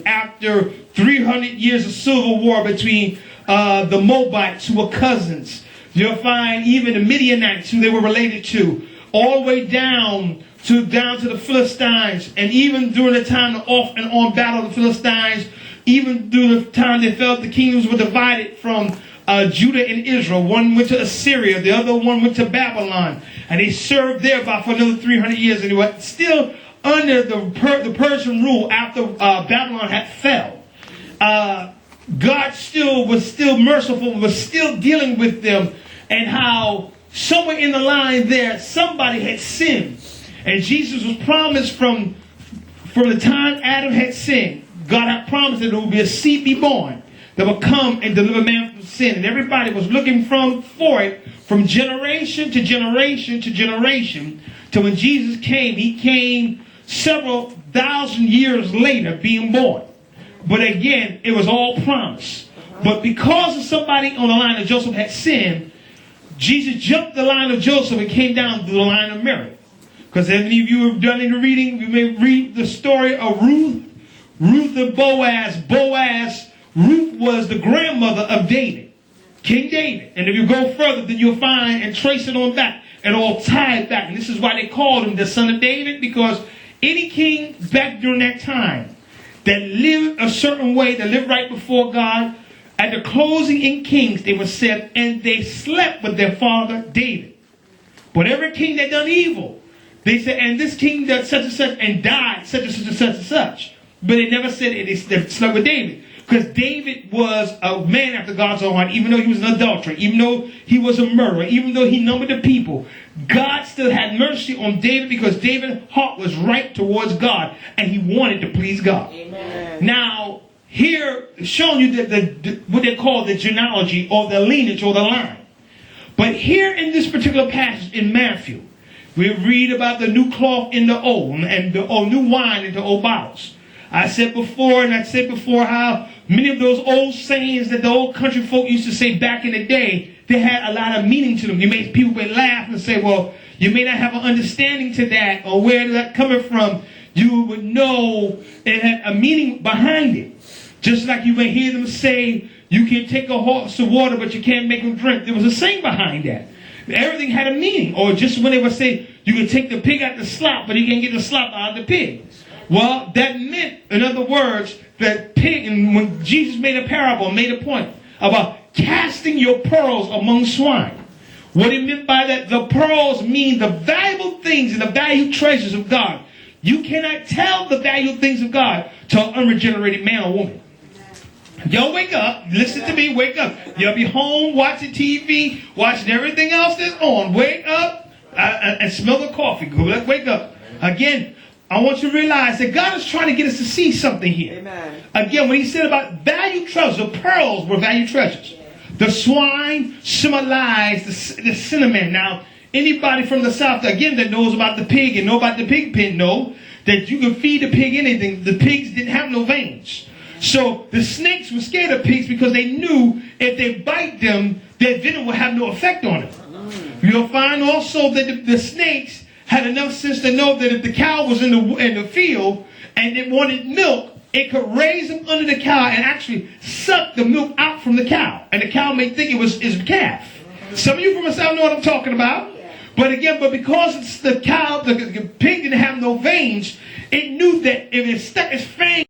after 300 years of civil war between the Moabites, who were cousins. You'll find even the Midianites, who they were related to, all the way down to the Philistines, and even during the time the off and on battle of the Philistines, even during the time they felt the kingdoms were divided from Judah and Israel. One went to Assyria, the other one went to Babylon, and they served there for another 300 years, and they were still under the Persian rule after Babylon had fell. God was still merciful, was still dealing with them, and how somewhere in the line there, somebody had sinned. And Jesus was promised from the time Adam had sinned, God had promised that there would be a seed be born that would come and deliver man from sin. And everybody was looking for it from generation to generation to generation, till when Jesus came, he came several thousand years later being born. But again, it was all promise. But because of somebody on the line of Joseph had sinned, Jesus jumped the line of Joseph and came down to the line of Mary. Because if any of you have done any reading, you may read the story of Ruth and Boaz. Ruth was the grandmother of David, King David. And if you go further, then you'll find and trace it on back and all tied back. And this is why they called him the son of David, because any king back during that time that lived a certain way, that lived right before God, at the closing in Kings, they were said, and they slept with their father David. But every king that done evil, they said, and this king did such and such and died such and such and such and such. But they never said they slept with David. Because David was a man after God's own heart, even though he was an adulterer, even though he was a murderer, even though he numbered the people. God still had mercy on David because David's heart was right towards God, and he wanted to please God. Amen. Now, here, showing you that what they call the genealogy or the lineage or the line. But here in this particular passage in Matthew, we read about the new cloth in the old and the new wine in the old bottles. I said before how many of those old sayings that the old country folk used to say back in the day, they had a lot of meaning to them. People would laugh and say, well, you may not have an understanding to that or where that's coming from. You would know it had a meaning behind it. Just like you may hear them say, you can take a horse to water, but you can't make him drink. There was a saying behind that. Everything had a meaning. Or just when they would say, you can take the pig out the slop, but you can't get the slop out of the pig. Well, that meant, in other words, that pig, and when Jesus made a parable, made a point about casting your pearls among swine. What he meant by that, the pearls mean the valuable things and the valued treasures of God. You cannot tell the valued things of God to an unregenerated man or woman. Y'all wake up, listen to me, wake up. You'll be home watching TV, watching everything else that's on. Wake up and smell the coffee. Wake up. Again, I want you to realize that God is trying to get us to see something here. Amen. Again, when he said about valued treasures, the pearls were valued treasures. Yeah. The swine symbolized the cinnamon. Now, anybody from the South, again, that knows about the pig and know about the pig pen, know that you can feed the pig anything. The pigs didn't have no veins. So the snakes were scared of pigs because they knew if they bite them, their venom would have no effect on them. You'll find also that the snakes had enough sense to know that if the cow was in the field and it wanted milk, it could raise them under the cow and actually suck the milk out from the cow. And the cow may think it was his calf. Some of you from the South know what I'm talking about. But again, because it's the cow, the pig didn't have no veins, it knew that if it stuck its fangs